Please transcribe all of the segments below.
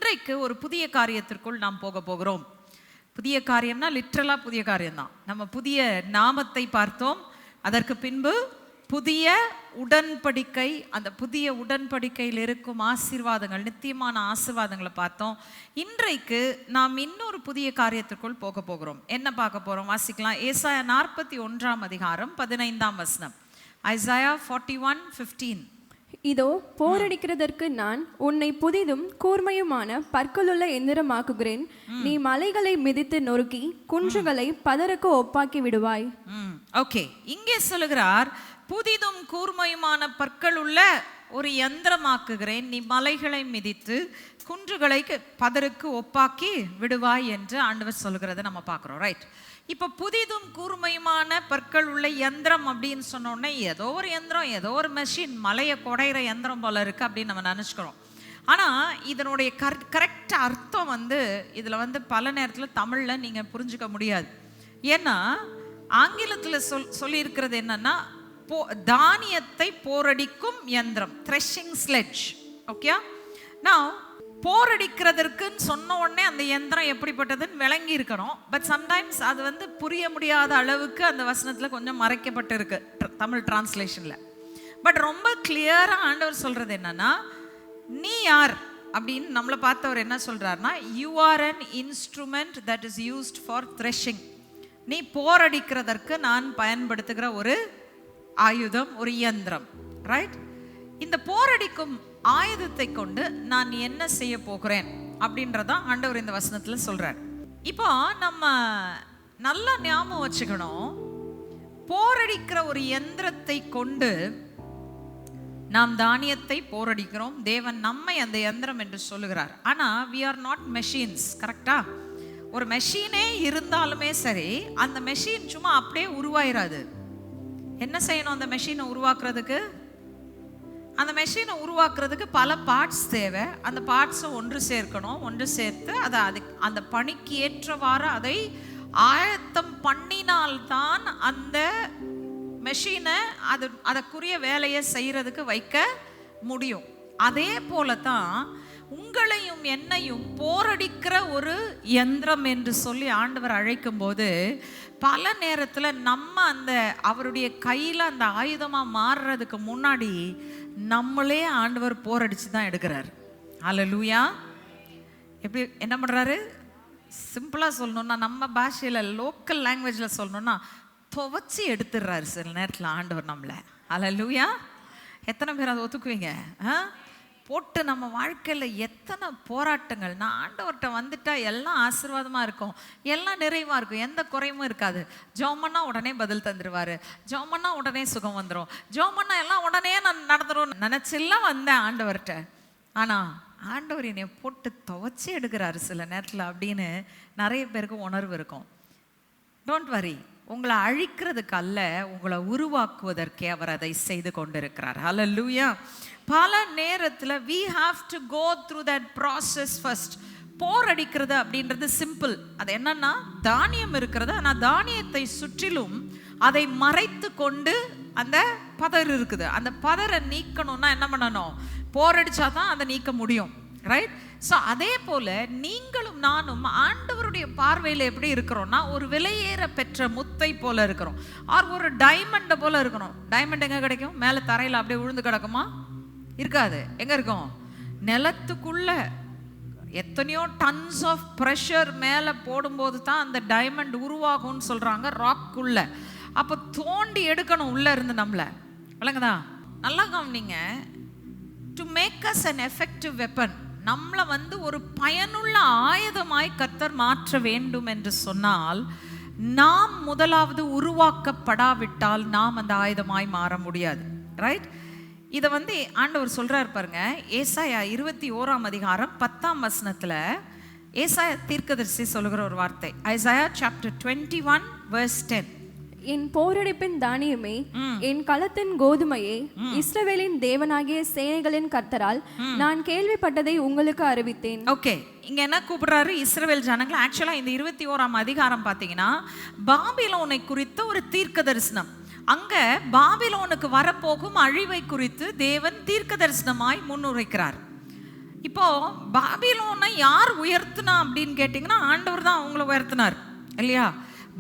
இன்றைக்கு ஒரு புதிய காரியத்திற்குள் நாம் போக போகிறோம். புதிய காரியம்னா லிட்ரலா புதிய காரியம்தான். நம்ம புதிய நாமத்தை பார்த்தோம். அதற்கு பின்பு புதிய உடன்படிக்கை, அந்த புதிய உடன்படிக்கையில் இருக்கும் ஆசீர்வாதங்கள், நித்தியமான ஆசீர்வாதங்களை பார்த்தோம். இன்றைக்கு நாம் இன்னொரு புதிய காரியத்திற்குள் போக போகிறோம். என்ன பார்க்க போறோம்? வாசிக்கலாம். ஏசாயா 41 அதிகாரம் 15 வசனம். ஐசாயா 41:15. இதோ போரடிக்கிறதற்கு நான் உன்னை புதிதும் கூர்மையுமான பற்களுள்ள எந்திரமாக்குகிறேன். நீ மலைகளை மிதித்து நொறுக்கி குன்றுகளை பதருக்கு ஒப்பாக்கி விடுவாய். ஓகே, இங்கே சொல்லுகிறார், புதிதும் கூர்மையுமான பற்கள் உள்ள ஒரு யந்திரமாக்குகிறேன், நீ மலைகளை மிதித்து குன்றுகளை பதருக்கு ஒப்பாக்கி விடுவாய் என்று ஆண்டவர் சொல்கிறத நம்ம பார்க்குறோம். ரைட். இப்போ புதிதும் கூர்மையுமான பற்கள் உள்ள யந்திரம் அப்படின்னு சொன்னோடனே ஏதோ ஒரு யந்திரம், ஏதோ ஒரு மெஷின், மலையை குடையிற யந்திரம் போல இருக்கு அப்படின்னு நம்ம நினச்சிக்கிறோம். ஆனால் இதனுடைய கரெக்ட் அர்த்தம் இதில் பல நேரத்தில் தமிழில் நீங்கள் புரிஞ்சுக்க முடியாது. ஏன்னா ஆங்கிலத்தில் சொல்லியிருக்கிறது என்னன்னா, தானியத்தை போரடிக்கும் யந்திரம், த்ரெஷிங் ஸ்லெட்ஜ். ஓகே, நான் போரடிக்கிறதற்குன்னு சொன்ன உடனே அந்த யந்திரம் எப்படிப்பட்டதுன்னு விளங்கி இருக்கணும். பட் சம்டைம்ஸ் அது புரிய முடியாத அளவுக்கு அந்த வசனத்தில் கொஞ்சம் மறைக்கப்பட்டு இருக்கு தமிழ் டிரான்ஸ்லேஷனில். பட் ரொம்ப கிளியராக ஆண்டவர் சொல்கிறது என்னன்னா, நீ யார் அப்படின்னு நம்மளை பார்த்தவர் என்ன சொல்கிறாருன்னா, you are an instrument that is used for threshing. நீ போரடிக்கிறதற்கு நான் பயன்படுத்துகிற ஒரு ஆயுதம், ஒரு இயந்திரம். ரைட். இந்த போரடிக்கும் ஆயுதத்தை கொண்டு நான் என்ன செய்ய போகிறேன் அப்படின்றதான் ஆண்டவர் இந்த வசனத்தில் சொல்றார். இப்போ நம்ம நல்லா ஞாபகம் வச்சுக்கணும், போரடிக்கிற ஒரு யந்திரத்தை கொண்டு நாம் தானியத்தை போரடிக்கிறோம். தேவன் நம்மை அந்த யந்திரம் என்று சொல்லுகிறார். ஆனால் we are not machines. கரெக்டா? ஒரு மெஷினே இருந்தாலுமே சரி, அந்த மெஷின் சும்மா அப்படியே உருவாயிராது. என்ன செய்யணும்? அந்த மெஷினை உருவாக்குறதுக்கு, அந்த மெஷினை உருவாக்குறதுக்கு பல பார்ட்ஸ் தேவை. அந்த பார்ட்ஸை ஒன்று சேர்க்கணும். ஒன்று சேர்த்து அந்த பணிக்கு ஏற்றவாறு அதை ஆயத்தம் பண்ணினால்தான் அந்த மெஷினை அதற்குரிய வேலையை செய்யறதுக்கு வைக்க முடியும். அதே போல தான் உங்களையும் என்னையும் போரடிக்கிற ஒரு யந்திரம் என்று சொல்லி ஆண்டவர் அழைக்கும் போது, பல நேரத்தில் நம்ம அவருடைய கையில் அந்த ஆயுதமாக மாறுறதுக்கு முன்னாடி நம்மளே ஆண்டவர் போரடிச்சு தான் எடுக்கிறார். அல்லேலூயா. எப்படி என்ன பண்ணுறாரு? சிம்பிளாக சொல்லணும்னா, நம்ம பாஷையில் லோக்கல் லாங்குவேஜில் சொல்லணும்னா, துவச்சி எடுத்துடுறாரு சில நேரத்தில் ஆண்டவர் நம்மளை. அல்லேலூயா. எத்தனை பேர் அதை ஒத்துக்குவீங்க? போட்டு நம்ம வாழ்க்கையில் எத்தனை போராட்டங்கள். நான் ஆண்டவர்கிட்ட வந்துட்டா எல்லாம் ஆசீர்வாதமாக இருக்கும், எல்லாம் நிறைவாக இருக்கும், எந்த குறையும் இருக்காது. ஜோமன்னா உடனே பதில் தந்துடுவார், ஜோமன்னா உடனே சுகம் வந்துடும், ஜோமன்னா எல்லாம் உடனே நான் நடந்துடும் நினச்செல்லாம் வந்தேன் ஆண்டவர்கிட்ட. ஆனால் ஆண்டவர் என்னை போட்டு துவச்சி எடுக்கிறாரு சில நேரத்தில் அப்படின்னு நிறைய பேருக்கு உணர்வு இருக்கும். டோன்ட் வரி, உங்களை அழிக்கிறதுக்கு அல்ல, உங்களை உருவாக்குவதற்கே அவர் அதை செய்து கொண்டிருக்கிறார். ஹல்லேலூயா. பல நேரத்தில் we have to go through that process first. போரடிக்கிறது அப்படின்றது சிம்பிள். அது என்னன்னா, தானியம் இருக்கிறது, ஆனால் தானியத்தை சுற்றிலும் அதை மறைத்து கொண்டு அந்த பதர் இருக்குது. அந்த பதரை நீக்கணும்னா என்ன பண்ணணும்? போரடிச்சாதான் அதை நீக்க முடியும். ரைட். ஸோ அதே போல நீங்களும் நானும் ஆண்டவருடைய பார்வையில் எப்படி இருக்கிறோம்னா, ஒரு விலையேற பெற்ற முத்தை போல இருக்கிறோம், ஆர் ஒரு டைமண்டை போல இருக்கிறோம். டைமண்ட் எங்கே கிடைக்கும்? மேலே தரையில் அப்படியே விழுந்து கிடக்குமா? இருக்காது. எங்கே இருக்கும்? நிலத்துக்குள்ள எத்தனையோ டன்ஸ் ஆஃப் ப்ரெஷர் மேலே போடும்போது தான் அந்த டைமண்ட் உருவாகும்னு சொல்கிறாங்க, ராக்குள்ள. அப்போ தோண்டி எடுக்கணும் உள்ளே இருந்து நம்மளை. விளங்குதா? நல்லா கவனிங்க. To make us an effective weapon, நம்மளை ஒரு பயனுள்ள ஆயுதமாய் கர்த்தர் மாற்ற வேண்டும் என்று சொன்னால், நாம் முதலாவது உருவாக்கப்படாவிட்டால் நாம் அந்த ஆயுதமாய் மாற முடியாது. ரைட். இதை ஆண்டவர் சொல்றார் பாருங்க. ஏசாயா 21 அதிகாரம் 10 வசனத்துல ஏசாயா தீர்க்கதரிசி சொல்லுகிற ஒரு வார்த்தை. Isaiah chapter 21 verse 10. என் போரடிப்பின் தானியமே, என் களத்தின் கோதுமையே, இஸ்ரவேலின் தேவனாகிய சேனைகளின் கர்த்தரால் நான் கேள்விப்பட்டதை உங்களுக்கு அறிவித்தேன். ஓகே, இங்க என்ன கூப்பிடுறாரு? இஸ்ரவேல் ஜனங்கள். ஆக்சுவலா இந்த 21 அதிகாரம் பாத்தீங்கன்னா பாபிலோனை குறித்த ஒரு தீர்க்க தரிசனம். அங்க பாபிலோனுக்கு வரப்போகும் அழிவை குறித்து தேவன் தீர்க்க தரிசனமாய் முன்னுரைக்கிறார். இப்போ பாபிலோனை யார் உயர்த்தினா அப்படின்னு கேட்டிங்கன்னா ஆண்டவர் தான் அவங்கள உயர்த்தினார் இல்லையா?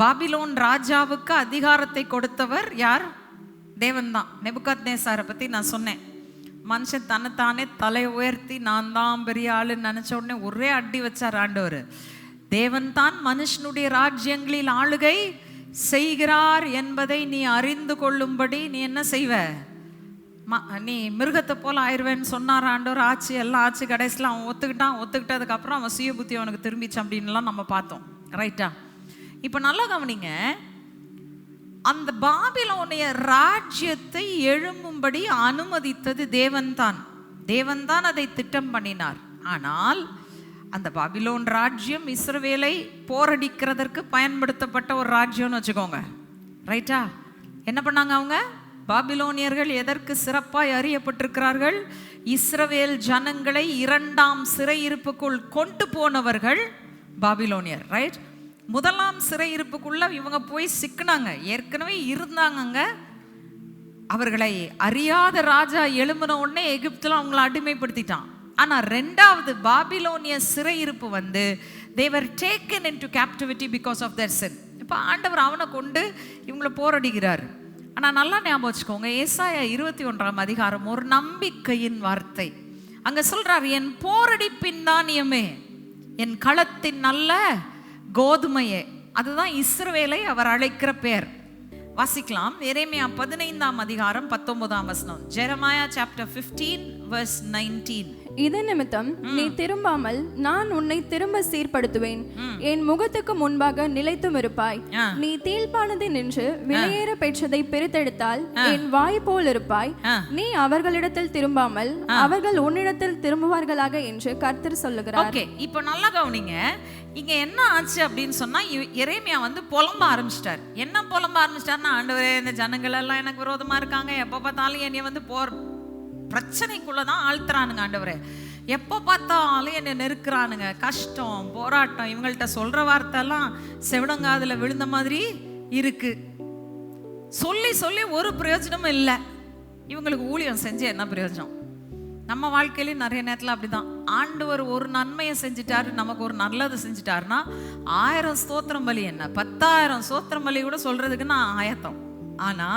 பாபிலோன் ராஜாவுக்கு அதிகாரத்தை கொடுத்தவர் யார்? தேவன் தான். நேபுகாத்நேசாரை பற்றி நான் சொன்னேன். மனுஷன் தன்னைத்தானே தலை உயர்த்தி நான் தான் பெரிய ஆளுன்னு நினச்ச உடனே ஒரே அடி வச்சார் ஆண்டவர். தேவன் தான் மனுஷனுடைய ராஜ்யங்களில் ஆளுகை செய்கிறார் என்பதை நீ அறிந்து கொள்ளும்படி நீ என்ன செய்வ? நீ மிருகத்தை போல் ஆயிடுவேன்னு சொன்னார் ஆண்டவர். ஆச்சு, எல்லாம் ஆச்சு. கடைசியில் அவன் ஒத்துக்கிட்டதுக்கப்புறம் அவன் சுய புத்தி அவனுக்கு திரும்பிச்சு அப்படின்லாம் நம்ம பார்த்தோம். ரைட்டா? இப்போ நல்லா கவனிங்க. அந்த பாபிலோனிய ராஜ்யத்தை எழும்பும்படி அனுமதித்தது தேவன்தான் அதை திட்டம் பண்ணினார். ஆனால் அந்த பாபிலோன் ராஜ்யம் இஸ்ரவேலை போரடிக்கிறதற்கு பயன்படுத்தப்பட்ட ஒரு ராஜ்யம்னு வச்சுக்கோங்க. ரைட்டா? என்ன பண்ணாங்க அவங்க? பாபிலோனியர்கள் எதற்கு சிறப்பாய் அறியப்பட்டிருக்கிறார்கள்? இஸ்ரவேல் ஜனங்களை 2ஆம் சிறையிருப்புக்குள் கொண்டு போனவர்கள் பாபிலோனியர். ரைட்? முதலாம் சிறையிருப்புக்குள்ள இவங்க போய் சிக்கினாங்க. ஏற்கனவே இருந்தாங்க. அவர்களை அறியாத ராஜா எழும்பின உடனே எகிப்துல அவங்களை அடிமைப்படுத்திட்டான். ஆனா 2வது பாபிலோனிய சிறையிருப்பு வந்து they were taken into captivity because of their sin. இப்போ ஆண்டவர் அவனை கொண்டு இவங்களை போரடிக்கிறார். ஆனா நல்லா ஞாபகம் வச்சுக்கோங்க, ஏசாயா 21ஆம் அதிகாரம் ஒரு நம்பிக்கையின் வார்த்தை. அங்க சொல்றார், என் போரடிப்பின் தானியமே, என் களத்தின் நல்ல கோதுமையே. அதுதான் இஸ்ரவேலை அவர் அழைக்கிற பேர். வாசிக்கலாம். எரேமியா 15ஆம் அதிகாரம் 19ஆம் வசனம். Jeremiah chapter 15 verse 19. இது நிமித்தம் நீ திரும்பாமல் நான் உன்னை திரும்ப சீர்படுத்துவேன், என் முகத்துக்கு முன்பாக நிலைத்தும் இருப்பாய். நீ தீழ்ப்பானதை நின்று விலையேற பெற்றதை பிரித்தெடுத்தால் என் வாய் போல் இருப்பாய். நீ அவர்களிடத்தில் திரும்பாமல் அவர்கள் உன்னிடத்தில் திரும்புவார்களாக என்று கர்த்தர் சொல்லுகிறார். ஓகே, இப்போ நல்லா கவனிங்க. இங்க என்ன ஆச்சு அப்படின்னு சொன்னா, எரேமியா வந்து புலம்ப ஆரம்பிச்சிட்டார். என்ன புலம்ப ஆரம்பிச்சிட்டாருன்னா, ஆண்டவரே இந்த ஜனங்கள் எல்லாம் எனக்கு விரோதமா இருக்காங்க, எப்ப பார்த்தாலும் என்னை வந்து பிரச்சனைக்குள்ளதான் ஆழ்த்துறானுங்க. ஆண்டவரே எப்போ பார்த்தாலும் என்னை நெருக்கிறானுங்க, கஷ்டம் போராட்டம். இவங்கள்ட்ட சொல்ற வார்த்தை எல்லாம் செவிடங்காதுல விழுந்த மாதிரி இருக்கு. சொல்லி சொல்லி ஒரு பிரயோஜனமும் இல்லை. இவங்களுக்கு ஊழியம் செஞ்சு என்ன பிரயோஜனம்? நம்ம வாழ்க்கையிலேயும் நிறைய நேரத்தில் அப்படிதான். ஆண்டவர் ஒரு நன்மையை செஞ்சுட்டாரு, நமக்கு ஒரு நல்லது செஞ்சுட்டாருன்னா 1000 ஸ்தோத்திரம் பலி என்ன, 10,000 ஸ்தோத்திரம் பலி கூட சொல்றதுக்கு நான் ஆயத்தம். ஆனா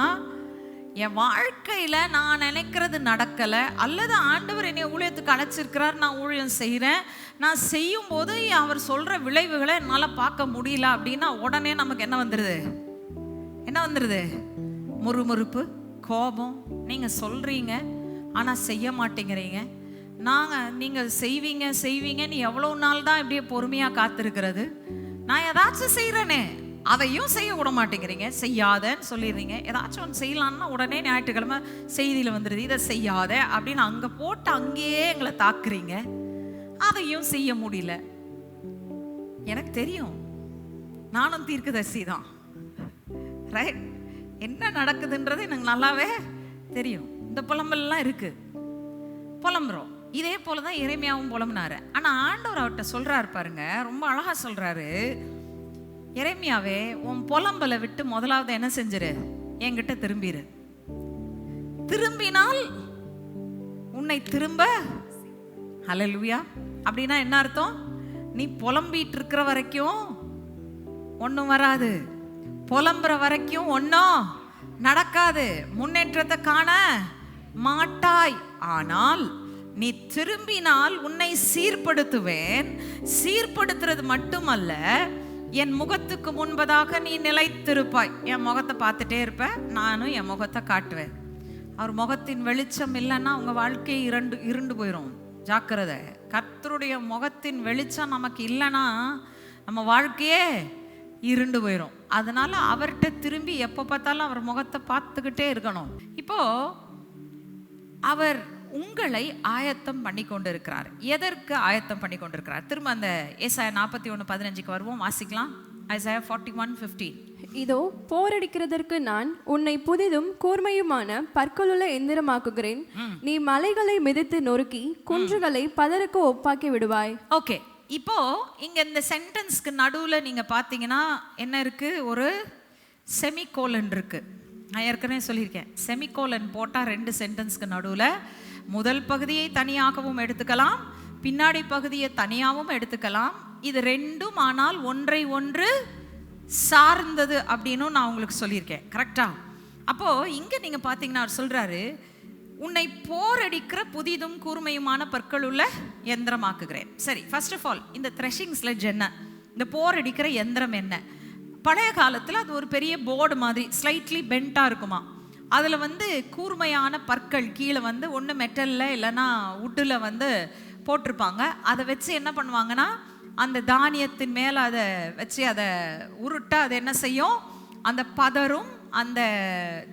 என் வாழ்க்கையில நான் நினைக்கிறது நடக்கல, அல்லது ஆண்டவர் என்னை ஊழியத்துக்கு அழைச்சிருக்கிறார், நான் ஊழியம் செய்கிறேன், நான் செய்யும் போது அவர் சொல்ற விளைவுகளை என்னால் பார்க்க முடியல அப்படின்னா உடனே நமக்கு என்ன வந்துடுது? முறுமுறுப்பு, கோபம். நீங்க சொல்றீங்க ஆனா செய்ய மாட்டேங்கிறீங்க. நீங்க செய்வீங்கன்னு எவ்வளவு நாள் தான் இப்படியே பொறுமையா காத்திருக்கிறது? நான் ஏதாச்சும் செய்யறேனே, அதையும் செய்ய விட மாட்டேங்கிறீங்க. செய்யாதன்னு சொல்லிடுறீங்க. ஏதாச்சும் ஒன்று செய்யலான்னா உடனே ஞாயிற்றுக்கிழமை செய்தியில் வந்துடுது, இதை செய்யாத அப்படின்னு அங்கே போட்டு அங்கேயே எங்களை தாக்குறீங்க. அதையும் செய்ய முடியல. எனக்கு தெரியும், நானும் தீர்க்கதரிசி தான். ரைட்? என்ன நடக்குதுன்றது எனக்கு நல்லாவே தெரியும். இந்த புலம்பெல்லாம் இருக்கு, புலம்புறோம். இதே போலதான் எரேமியாவும் புலம்புனாரு. ஆனா ஆண்டவர் அவர்கிட்ட சொல்றாரு பாருங்க, ரொம்ப அழகா சொல்றாரு, எரேமியாவே உன் புலம்பலை விட்டு முதலாவது என்ன செஞ்சிரு? என்கிட்ட திரும்பிரு. திரும்பினால் உன்னை திரும்ப. ஹல்லேலூயா. அப்படின்னா என்ன அர்த்தம்? நீ புலம்பிட்டு இருக்கிற வரைக்கும் ஒன்றும் வராது, புலம்புற வரைக்கும் ஒன்றும் நடக்காது, முன்னேற்றத்தை காண மாட்டாய். ஆனால் நீ திரும்பினால் உன்னை சீர்படுத்துவேன். சீர்படுத்துறது மட்டுமல்ல, என் முகத்துக்கு முன்பதாக நீ நிலைத்திருப்பாய். என் முகத்தை பார்த்துட்டே இருப்ப, நானும் என் முகத்தை காட்டுவேன். அவர் முகத்தின் வெளிச்சம் இல்லைன்னா உங்க வாழ்க்கை இருண்டு போயிடும். ஜாக்கிரதை. கர்த்தருடைய முகத்தின் வெளிச்சம் நமக்கு இல்லைன்னா நம்ம வாழ்க்கையே இருண்டு போயிடும். அதனால அவர்கிட்ட திரும்பி எப்போ பார்த்தாலும் அவர் முகத்தை பார்த்துக்கிட்டே இருக்கணும். இப்போ அவர் உங்களை ஆயத்தம் பண்ணி கொண்டு இருக்கிறார். எதற்கு ஆயத்தம் பண்ணி கொண்டு இருக்கிறார்? திரும்ப அந்த ஏசாயா 41:15 வருவோம், வாசிக்கலாம். ஏசாயா 41:15. இதோ போரடிக்கிறதற்கு நான் உன்னை புதிதும் கூர்மையுமான பற்களுள்ள எந்திரமாக்குகிறேன். நீ மலைகளை மிதித்து நொறுக்கி குன்றுகளை பதருக்கு ஒப்பாக்கி விடுவாய். ஓகே, இப்போ இங்க இந்த சென்டென்ஸ்க்கு நடுவுல நீங்க பாத்தீங்கன்னா என்ன இருக்கு? ஒரு செமிகோலன் இருக்கு. நான் ஏற்கனவே சொல்லியிருக்கேன், செமிகோலன் போட்டா 2 சென்டென்ஸ்க்கு நடுவுல முதல் பகுதியை தனியாகவும் எடுத்துக்கலாம், பின்னாடி பகுதியை தனியாகவும் எடுத்துக்கலாம். இது ரெண்டும் ஆனால் ஒன்றை ஒன்று சார்ந்தது அப்படின்னு நான் உங்களுக்கு சொல்லியிருக்கேன். கரெக்டா? அப்போ இங்க நீங்க பாத்தீங்கன்னா அவர் சொல்றாரு, உன்னை போரடிக்கிற புதிதும் கூர்மையுமான பற்கள் உள்ள யந்திரமாக்குகிறேன். சரி, ஃபர்ஸ்ட் ஆஃப் ஆல் இந்த த்ரெஷிங் ஸ்லெட்ஜ் என்ன, இந்த போரடிக்கிற யந்திரம் என்ன? பழைய காலத்தில் அது ஒரு பெரிய போர்டு மாதிரி ஸ்லைட்லி பென்ட்டாக இருக்குமா. அதில் வந்து கூர்மையான பற்கள் கீழே வந்து ஒன்று மெட்டலில் இல்லைன்னா வுட்டில் வந்து போட்டிருப்பாங்க. அதை வச்சு என்ன பண்ணுவாங்கன்னா, அந்த தானியத்தின் மேலே அதை வச்சு அதை உருட்ட அது என்ன செய்யும், அந்த பதரும் அந்த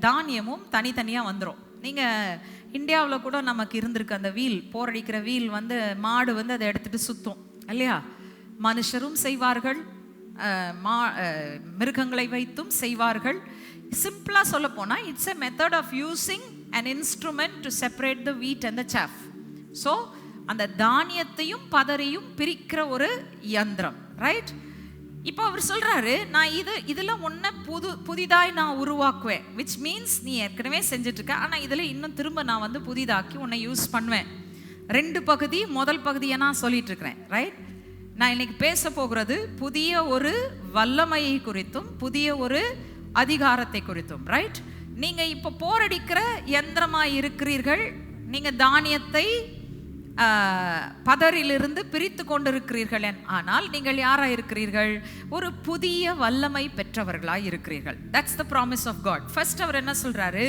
தானியமும் தனித்தனியாக வந்துடும். நீங்கள் இந்தியாவில் கூட நமக்கு இருந்திருக்கு அந்த வீல், போரடிக்கிற வீல் வந்து மாடு வந்து அதை எடுத்துகிட்டு சுற்றும் இல்லையா. மனுஷரும் செய்வார்கள், மிருகங்களை வைத்தும் செய்வார்கள். சிம்பிளாக சொல்ல போனால் it's a method of using an instrument to separate the wheat and the சாஃப். So அந்த தானியத்தையும் பதரையும் பிரிக்கிற ஒரு யந்திரம், ரைட்? இப்போ அவர் சொல்றாரு, நான் இதுல ஒன்றை புதிதாய் நான் உருவாக்குவேன், விச் மீன்ஸ் நீ ஏற்கனவே செஞ்சுட்டு இருக்க, ஆனால் இதில் இன்னும் திரும்ப நான் வந்து புதிதாக்கி உன்னை யூஸ் பண்ணுவேன். ரெண்டு பகுதி, முதல் பகுதியை நான் சொல்லிட்டு இருக்கிறேன், ரைட்? நான் இன்னைக்கு பேச போகிறது புதிய ஒரு வல்லமையை குறித்தும் புதிய ஒரு அதிகாரத்தை குறித்தும், ரைட்? நீங்க இப்போ போரடிக்கிற யந்திரமா இருக்கிறீர்கள். நீங்க தானியத்தை பதரிலிருந்து பிரித்து கொண்டிருக்கிறீர்கள். ஆனால் நீங்கள் யாரா இருக்கிறீர்கள்? ஒரு புதிய வல்லமை பெற்றவர்களாய் இருக்கிறீர்கள். That's the promise of God. First அவர் என்ன சொல்றாரு?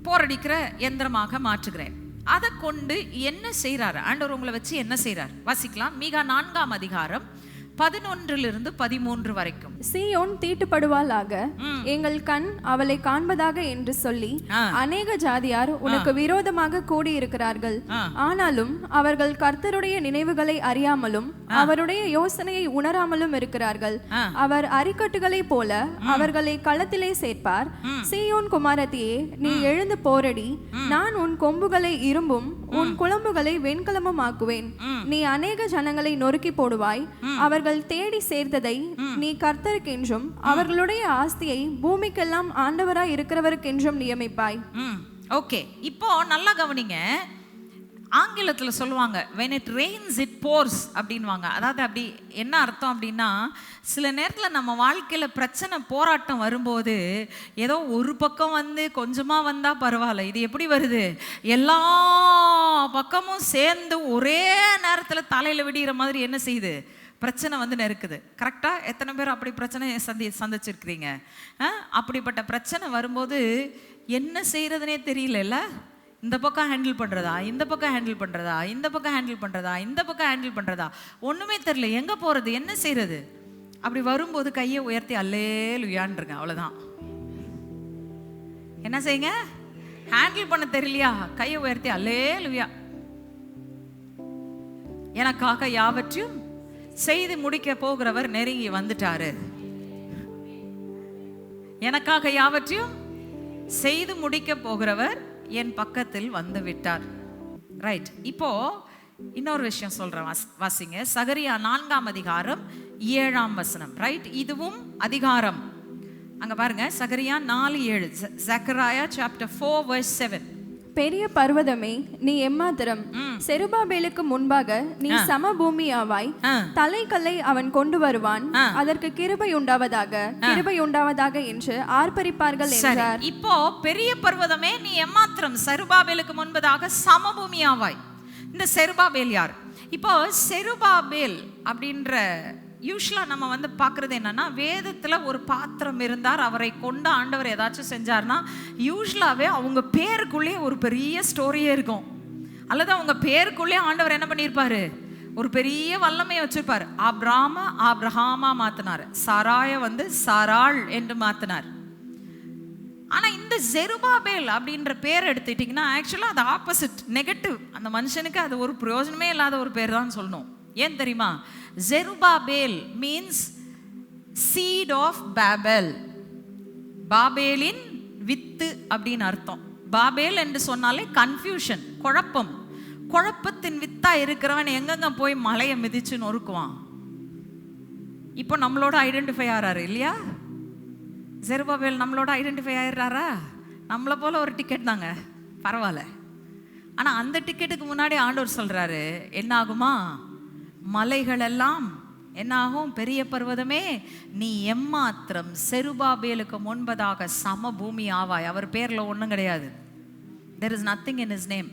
போரடிக்கிற யந்திரமாக மாற்றுகிறேன். அதை கொண்டு என்ன செய்யறாரு ஆண்டவர்? உங்களை வச்சு என்ன செய்யறார்? வாசிக்கலாம். மீகா 4ஆம் அதிகாரம் 11 to 13 வரைக்கும். சீயோன் தீட்டுப்படுவாளாக, எங்கள் கண் அவளை காண்பதாக என்று சொல்லி அநேக ஜாதியார் உனக்கு விரோதமாக கூடியிருக்கிறார்கள். ஆனாலும் அவர்கள் கர்த்தருடைய நினைவுகளை அறியாமலும் அவருடைய யோசனையை உணராமலும் இருக்கிறார்கள். அவர் அரிக்கட்டுகளை போல அவர்களை களத்திலே சேர்ப்பார். சீயோன் குமாரத்தியே, நீ எழுந்து போரடி. நான் உன் கொம்புகளை இரும்பும் உன் குளம்புகளை வெண்கலமும் ஆக்குவேன். நீ அநேக ஜனங்களை நொறுக்கி போடுவாய். அவர்கள் தேடி சேர்த்ததை நீ கர்த்தருக்கென்றும் அவர்களுடைய ஆஸ்தியை பூமிக்கெல்லாம் ஆண்டவராய் இருக்கிறவருக்கென்றும் நியமிப்பாய். ஓகே, இப்போ நல்லா கவனிங்க. ஆங்கிலத்துல சொல்லுவாங்க when it rains it pours அப்படின்வாங்க. அதாவது அப்படி என்ன அர்த்தம் அப்படின்னா, சில நேரத்தில் நம்ம வாழ்க்கையில் பிரச்சனை போராட்டம் வரும்போது ஏதோ ஒரு பக்கம் வந்து கொஞ்சமாக வந்தால் பரவாயில்ல, இது எப்படி வருது? எல்லா பக்கமும் சேர்ந்து ஒரே நேரத்தில் தலையில் விடுகிற மாதிரி என்ன செய்யுது? பிரச்சனை வந்து நெருக்குது. கரெக்டாக? எத்தனை பேர் அப்படி பிரச்சனை சந்திச்சிருக்கிறீங்க? அப்படிப்பட்ட பிரச்சனை வரும்போது என்ன செய்யறதுனே தெரியல. இந்த பக்கம் ஹேண்டில் பண்ணுறதா, இந்த பக்கம் ஹேண்டில் பண்ணுறதா, இந்த பக்கம் ஹேண்டில் பண்ணுறதா, இந்த பக்கம் ஹேண்டில் பண்ணுறதா, ஒன்றுமே தெரியல. எங்கே போகிறது, என்ன செய்யறது? அப்படி வரும்போது கையை உயர்த்தி அல்லேலூயான்றுங்க. அவ்வளோதான். என்ன செய்யுங்க? ஹேண்டில் பண்ண தெரியலையா? கையை உயர்த்தி அல்லேலூயா. எனக்காக யாவற்றையும் செய்து முடிக்க போகிறவர் நெருங்கி வந்துட்டாரு. எனக்காக யாவற்றையும் செய்து முடிக்க போகிறவர் என் பக்கத்தில் வந்து விட்டார். ரைட். இப்போ இன்னொரு விஷயம் சொல்றேன், வாசிங்க. சகரியா 4ஆம் அதிகாரம் 7ஆம் வசனம். ரைட், இதுவும் அதிகாரம். அங்க பாருங்க, சகரியா 4:7. Zechariah chapter 4 verse 7. பெரிய பர்வதமே, நீ எம்மாத்திரம்? செருபாபேலுக்கு முன்பாக நீ சமபூமி ஆவாய். தலைக்கல்லை அவன் கொண்டு வருவான், அதற்கு கிருபை உண்டாவதாக, கிருபை உண்டாவதாக என்று ஆர்ப்பரிப்பார்கள் என்றார். இப்போ பெரிய பர்வதமே நீ எம்மாத்திரம், செருபாபேலுக்கு முன்பதாக சமபூமி ஆவாய். இந்த செருபாபேல் யார்? இப்போ செருபாபேல் அப்படின்ற யூஸ்வலாக நம்ம வந்து பார்க்குறது என்னன்னா, வேதத்தில் ஒரு பாத்திரம் இருந்தார், அவரை கொண்டு ஆண்டவர் ஏதாச்சும் செஞ்சார்னா யூஸ்வலாகவே அவங்க பேருக்குள்ளே ஒரு பெரிய ஸ்டோரியே இருக்கும். அல்லது அவங்க பேருக்குள்ளே ஆண்டவர் என்ன பண்ணியிருப்பாரு? ஒரு பெரிய வல்லமையை வச்சிருப்பார். ஆப்ரஹாமா மாத்தினார், சாராய வந்து சாராள் என்று மாத்தினார். ஆனால் இந்த செருபாபேல் அப்படின்ற பேர் எடுத்துட்டிங்கன்னா ஆக்சுவலாக அது ஆப்போசிட், நெகட்டிவ். அந்த மனுஷனுக்கு அது ஒரு பிரயோஜனமே இல்லாத ஒரு பேர் தான் சொல்லணும். ஏன் தெரியுமா? Zerubbabel means seed of Babel, பாபேலின் வித்து அப்படின்னு அர்த்தம். பாபேல் என்று சொன்னாலே கன்ஃபியூஷன், குழப்பம். குழப்பத்தின் வித்தா இருக்கிறவன் எங்கெங்க போய் மலையை மிதிச்சு நொறுக்குவான். இப்போ நம்மளோட ஐடென்டிஃபை ஆறாரு இல்லையா? ஜெருபாபேல் நம்மளோட ஐடென்டிஃபை ஆயிடுறாரா? நம்மளை போல ஒரு டிக்கெட் தாங்க, பரவாயில்ல. ஆனா அந்த டிக்கெட்டுக்கு முன்னாடி ஆண்டவர் சொல்றாரு, என்ன ஆகுமா? மலைகள் எல்லாம் என்ன ஆகும்? பெரிய பர்வதமே நீ எம்மாத்திரம் செருபாபேலுக்கு முன்பதாக சம பூமி ஆவாய். அவர் பேர்ல ஒண்ணும் கிடையாது. there is nothing in his name.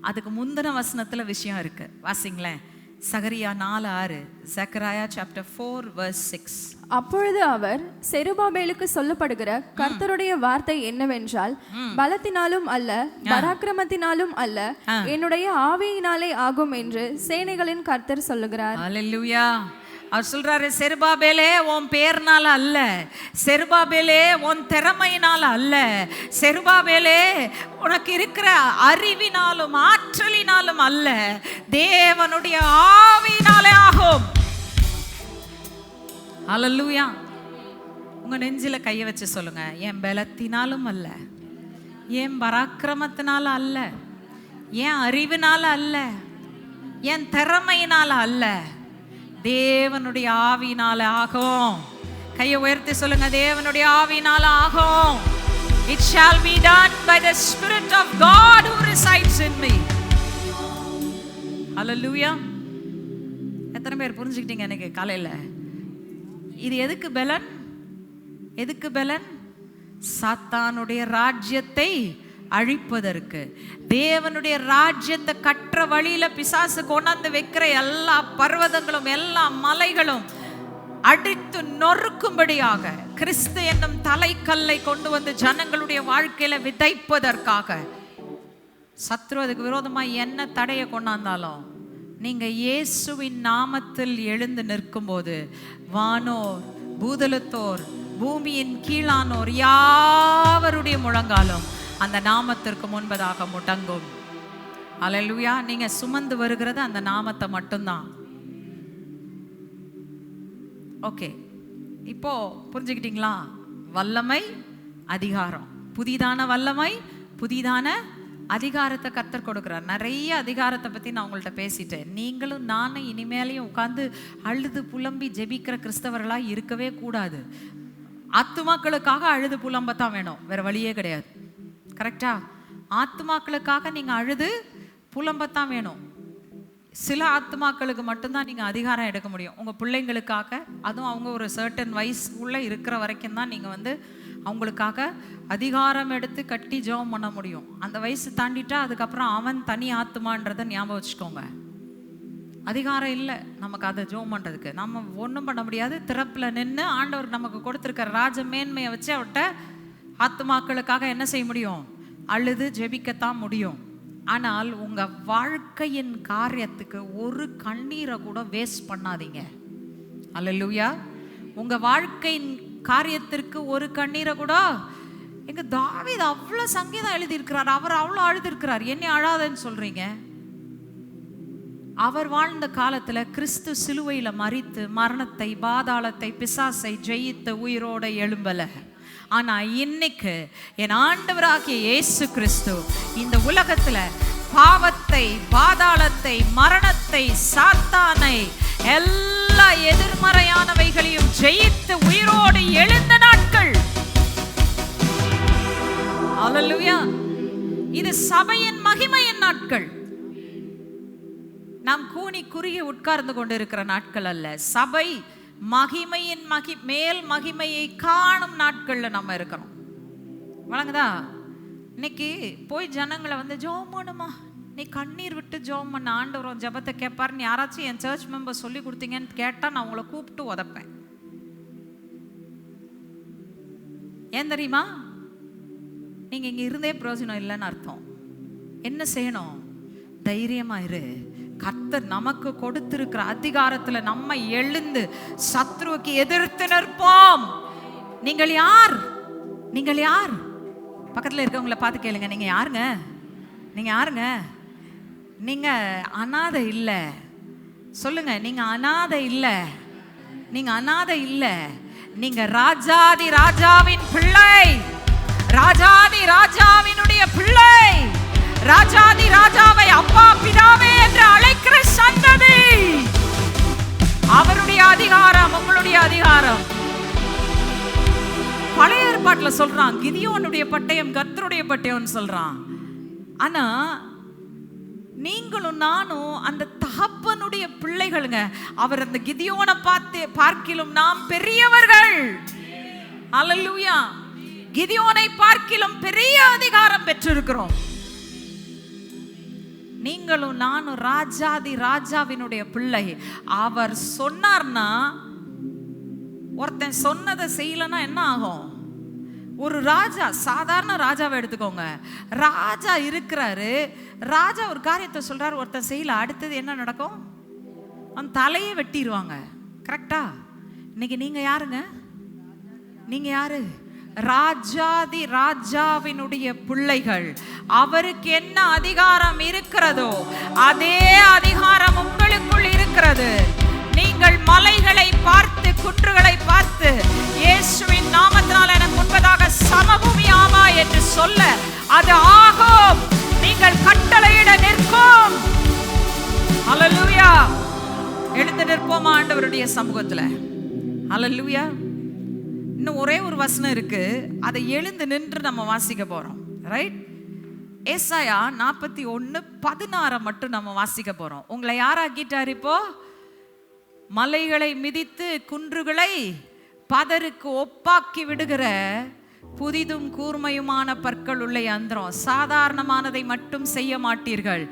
அதுக்கு முந்தின வசனத்துல விஷயம் இருக்கு, வாசிங்களேன். சகரியா 4:6, Zechariah chapter 4 verse 6. அப்பொழுது அவர், செருபாபேலுக்கு சொல்லப்படுகிற கர்த்தருடைய வார்த்தை என்னவென்றால், பலத்தினாலும் அல்ல பராக்கிரமத்தினாலும் அல்ல, என்னுடைய ஆவியினாலே ஆகும் என்று சேனைகளின் கர்த்தர் சொல்லுகிறார். அல்லேலூயா. அவர் சொல்றாரு, செருபாபேலே உன் பேர்னால அல்ல, செருபாபேலே உன் திறமையினால அல்ல, செருபாபேலே உனக்கு இருக்கிற அறிவினாலும் ஆற்றலினாலும் அல்ல, தேவனுடைய ஆவியினாலே ஆகும். அல்லேலூயா. உங்க நெஞ்சில கையை வச்சு சொல்லுங்க, என் பலத்தினாலும் அல்ல, என் பராக்கிரமத்தினால அல்ல, என் அறிவினால அல்ல, என் திறமையினால அல்ல, தேவனுடைய ஆவியினால ஆகும். கையை உயர்த்தி சொல்லுங்க, தேவனுடைய ஆவியினால ஆகும். It shall be done by the Spirit of God who resides in me. Hallelujah. எத்தனை பேர் புரிஞ்சுக்கிட்டீங்க எனக்கு காலையில? இது எதுக்கு பலன்? எதுக்கு பலன்? சாத்தானுடைய ராஜ்யத்தை அழிப்பதற்கு. தேவனுடைய ராஜ்யத்தை கற்ற வழியில பிசாசு கொண்டாந்து வைக்கிற எல்லா பர்வதங்களும் எல்லா மலைகளும் அடித்து நொறுக்கும்படியாக கிறிஸ்து என்னும் தலைக்கல்லை கொண்டு வந்து ஜனங்களுடைய வாழ்க்கையில விதைப்பதற்காக சத்ரு அதுக்கு விரோதமா என்ன தடையை கொண்டாந்தாலும் நீங்க இயேசுவின் நாமத்தில் எழுந்து நிற்கும் போது வானோர் பூதலத்தோர் பூமியின் கீழானோர் யாவருடைய முழங்காலும் அந்த நாமத்திற்கு முன்பதாக முடங்கும். அல்லேலூயா. நீங்க சுமந்து வருகிறது அந்த நாமத்தை மட்டும்தான். ஓகே, இப்போ புரிஞ்சுக்கிட்டீங்களா? வல்லமை, அதிகாரம், புதிதான வல்லமை, புதிதான அதிகாரத்தை கர்த்தர் கொடுக்கிறார். நிறைய அதிகாரத்தை பத்தி நான் உங்கள்கிட்ட பேசிட்டேன். நீங்களும் நானும் இனிமேலையும் உட்கார்ந்து அழுது புலம்பி ஜெபிக்கிற கிறிஸ்தவர்களா இருக்கவே கூடாது. ஆத்துமாக்களுக்காக அழுது புலம்பத்தான் வேணும், வேற வழியே கிடையாது. கரெக்டா? ஆத்துமாக்களுக்காக நீங்க அழுது புலம்பத்தான் வேணும். சில ஆத்துமாக்களுக்கு மட்டும்தான் நீங்க அதிகாரம் எடுக்க முடியும். உங்க பிள்ளைங்களுக்காக, அதுவும் அவங்க ஒரு சர்டன் வயசுக்குள்ள இருக்கிற வரைக்கும் தான் நீங்க அவங்களுக்காக அதிகாரம் எடுத்து கட்டி ஜெபம் பண்ண முடியும். அந்த வயசு தாண்டிட்டா அதுக்கப்புறம் அவன் தனி ஆத்துமான்றதை ஞாபகம் வச்சுக்கோங்க. அதிகாரம் இல்லை நமக்கு அதை ஜெபம் பண்றதுக்கு. நம்ம ஒன்றும் பண்ண முடியாது. திறப்புல நின்று ஆண்டவர் நமக்கு கொடுத்துருக்கிற ராஜ மேன்மையை வச்சு அவர்கிட்ட ஆத்துமாக்களுக்காக என்ன செய்ய முடியும்? அழுது ஜெபிக்கத்தான் முடியும். ஆனால் உங்க வாழ்க்கையின் காரியத்துக்கு ஒரு கண்ணீரை கூட வேஸ்ட் பண்ணாதீங்க. அல்லேலூயா. உங்க வாழ்க்கையின் காரியத்திற்கு ஒரு கண்ணீரை கூட. எங்க தாவீது அவ்வளவு சங்கீதம் எழுதியிருக்கிறார், அவர் அவ்வளவு அழுதிருக்கிறார், என்னை அழாதன்னு சொல்றீங்க? அவர் வாழ்ந்த காலத்துல கிறிஸ்து சிலுவையில மரித்து மரணத்தை, பாதாளத்தை, பிசாசை ஜெயித்து உயிரோட எழும்பல. ஆனா இன்னைக்கு என் ஆண்டவராகிய இயேசு கிறிஸ்து இந்த உலகத்துல பாவத்தை, பாதாளத்தை, மரணத்தை, சாத்தானை, எல்லா எதிர்மறையானவைகளையும் ஜெயித்து உயிரோடு எழுந்த நாட்கள். அல்லேலூயா. இது சபையின் மகிமையின் நாட்கள். நாம் கூனி குறுகி உட்கார்ந்து கொண்டிருக்கிற நாட்கள் அல்ல. சபை மகிமையின் மேல் மகிமையை காணும் நாட்கள்ல நம்ம இருக்கிறோம். வழங்குதா? இன்னைக்கு போய் ஜனங்களை ஜெபம் பண்ணுமா, நீ கண்ணீர் விட்டு ஜெபம் பண்ண, ஆண்டவர் ஜெபத்தை கேட்பாருன்னு யாராச்சும் என் சர்ச் மெம்பர் சொல்லி கொடுத்தீங்கன்னு கேட்டா நான் உங்களை கூப்பிட்டு உதப்பேன். ஏன் தெரியுமா? நீங்க இங்க இருந்தே பிரயோஜனம் இல்லைன்னு அர்த்தம். என்ன செய்யணும்? தைரியமா இரு. கர்த்தர் நமக்கு கொடுத்திருக்கிற அதிகாரத்துல நம்ம எழுந்து சத்ருவுக்கு எதிர்த்து நிற்போம். நீங்கள் யார்? நீங்கள் யார்? பக்கத்துல இருக்கவங்களை பார்த்து கேளுங்க, நீங்க யாருங்க? நீங்க யாருங்க? நீங்க அனாதை இல்ல. சொல்லுங்க, நீங்க அனாதை இல்ல. நீங்க அனாதை இல்ல. நீங்க ராஜாதி ராஜாவின் பிள்ளை. ராஜாதி ராஜாவினுடைய பிள்ளை. ராஜாதி ராஜாவை அப்பா பிதாவே என்று அழைக்கிற சந்ததி. அவருடைய அதிகாரம் உங்களுடைய அதிகாரம். பழைய ஏற்பாட்டுல சொல்றான் கிதியோனுடைய பட்டயம் கர்த்தருடைய பட்டயம்னு சொல்றான். ஆனா நீங்களும் நானும் அந்த தகப்பனுடைய பிள்ளைகளுங்க. அவர் அந்த கிதியோனை பார்க்கிலும் நாம் பெரியவர்கள். அல்லேலூயா. கிதியோனை பார்க்கிலும் பெரிய அதிகாரம் பெற்றிருக்கிறோம். நீங்களும் நானும் ராஜாதி ராஜாவினுடைய பிள்ளை. அவர் சொன்னார்னா, ஒருத்தன் சொன்னதை செய்யலன்னா என்ன ஆகும்? ஒரு ராஜா, சாதாரண ராஜாவை எடுத்துக்கோங்க. ராஜா இருக்கிறாரு, ராஜா ஒரு காரியத்தை சொல்றாரு, ஒருத்தன் செய்யல, அடுத்தது என்ன நடக்கும்? அவன் தலையை வெட்டிடுவாங்க. கரெக்டா? இன்னைக்கு நீங்க யாருங்க? நீங்க யாரு? ராஜாதி ராஜாவினுடைய பிள்ளைகள். அவருக்கு என்ன அதிகாரம் இருக்கிறதோ அதே அதிகாரம் உங்களுக்குள் இருக்கிறது. நீங்கள் மலைகளை பார்த்து, குன்றுகளை பார்த்து, இயேசுவின் நாமத்தினால் எனக்கு முன்பதாக சமபூமி ஆவா என்று சொல்ல அது ஆகும். நீங்கள் கட்டளையிட நிற்கும். அல்லேலூயா. எழுந்து நிற்போமா ஆண்டவருடைய சமூகத்துல? அல்லேலூயா. இன்னும் ஒரே ஒரு வசனம் இருக்கு, அதை எழுந்து நின்று நம்ம வாசிக்க போறோம். ரைட்? ஏசாயா 41:16 மட்டும் நம்ம வாசிக்க போறோம். உங்களை யாராக்கிட்டார் இப்போ? மலைகளை மிதித்து குன்றுகளை பதருக்கு ஒப்பாக்கி விடுகிற புதிதும் கூர்மையுமான பற்கள் உள்ள யந்திரம். சாதாரணமானதை மட்டும் செய்ய மாட்டீர்கள்.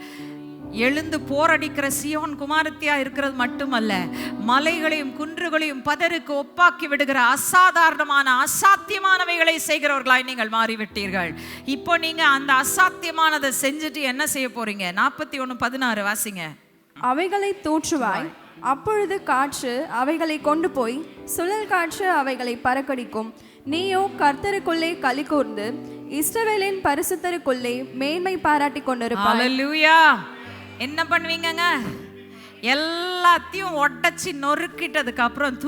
எழுந்து போரடிக்கிற சியோன் குமாரத்தியா இருக்கிறது மட்டுமல்ல, மலைகளையும் குன்றுகளையும் பதருக்கு ஒப்பாக்கி விடுகிற அசாதாரணமான அசாத்தியமானவைகளை செய்கிறவர்களாய் நீங்கள் மாறிவிட்டீர்கள். இப்போ நீங்க அந்த அசாத்தியமானதை செஞ்சுட்டு என்ன செய்ய போறீங்க? 41:16 வாசிங்க. அவைகளை தூற்றுவாய், அப்பொழுது காற்று அவைகளை கொண்டு போய் சுழல் காற்று அவைகளை பறக்கடிக்கும். நீயோ கர்த்தருக்குள்ளே களி கூர்ந்து இஸ்ரவேலின் பரிசுத்தருக்குள்ளே மேன்மை பாராட்டி கொண்டிருப்பாய். அல்லேலூயா. என்ன பண்ணுவீங்கங்க? எல்லாத்தையும் ஒட்டச்சி நொறுக்கிட்டதுக்கு அப்புறம்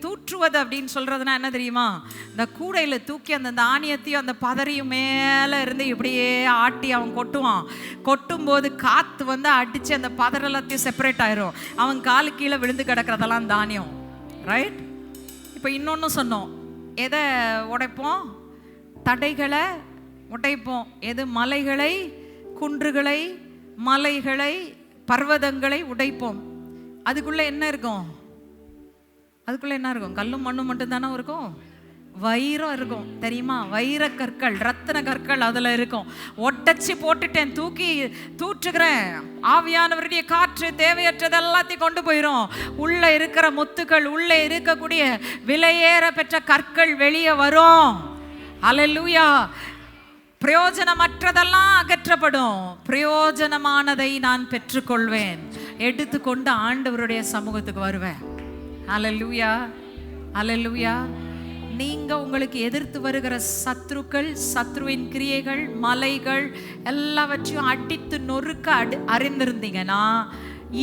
தூற்றுவது அப்படின்னு சொல்றதுன்னா என்ன தெரியுமா? இந்த கூடையில தூக்கி அந்த தானியத்தையும் அந்த பதறியும் மேல இருந்து இப்படியே ஆட்டி அவன் கொட்டுவான். கொட்டும் போது காத்து வந்து அடிச்சு அந்த பதர் எல்லாத்தையும் செப்பரேட் ஆயிரும். அவன் காலு கீழே விழுந்து கிடக்கிறதெல்லாம் தானியம். ரைட்? இப்போ இன்னொன்னு சொன்னோம். எதை உடைப்போம்? தடைகளை உடைப்போம். எது? மலைகளை, குன்றுகளை, மலைகளை, பர்வதங்களை உடைப்போம். அதுக்குள்ள என்ன இருக்கும்? அதுக்குள்ள என்ன இருக்கும்? கல்லும் மண்ணும் மட்டும் தானே இருக்கும். வைரம் இருக்கும் தெரியுமா? வைர கற்கள், ரத்தின கற்கள் அதுல இருக்கும். ஒட்டச்சி போட்டுட்டேன், தூற்றுகிறேன். ஆவியானவருடைய காற்று தேவையற்றது எல்லாத்தையும் கொண்டு போயிடும். உள்ள இருக்கிற முத்துக்கள், உள்ள இருக்கக்கூடிய விலையேற பெற்ற கற்கள் வெளியே வரும். அல்லேலூயா. பிரயோஜனமற்றதெல்லாம் அகற்றப்படும். பிரயோஜனமானதை நான் பெற்றுக்கொள்வேன். எடுத்துக்கொண்டு ஆண்டவருடைய சமூகத்துக்கு வருவேன். அல்லேலூயா. அல்லேலூயா. நீங்க உங்களுக்கு எதிர்த்து வருகிற சத்ருக்கள், சத்ருவின் கிரியைகள், மலைகள் எல்லாவற்றையும் அடித்து நொறுக்க அறிந்திருந்தீங்கன்னா,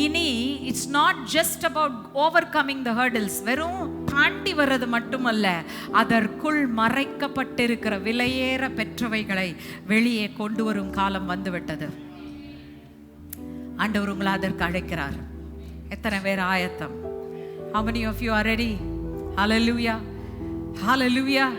இனி it's not just about over coming the hurdles. வெறும் தாண்டி வர்றது மட்டுமல்ல, அதற்குள் மறைக்கப்பட்டிருக்கிற விலையேற பெற்றவைகளை வெளியே கொண்டு வரும் காலம் வந்துவிட்டது. ஆண்டவர் உங்களை அதற்கு அழைக்கிறார். எத்தனை பேர் ஆயத்தம்? How many of you are ready? Hallelujah. Hallelujah.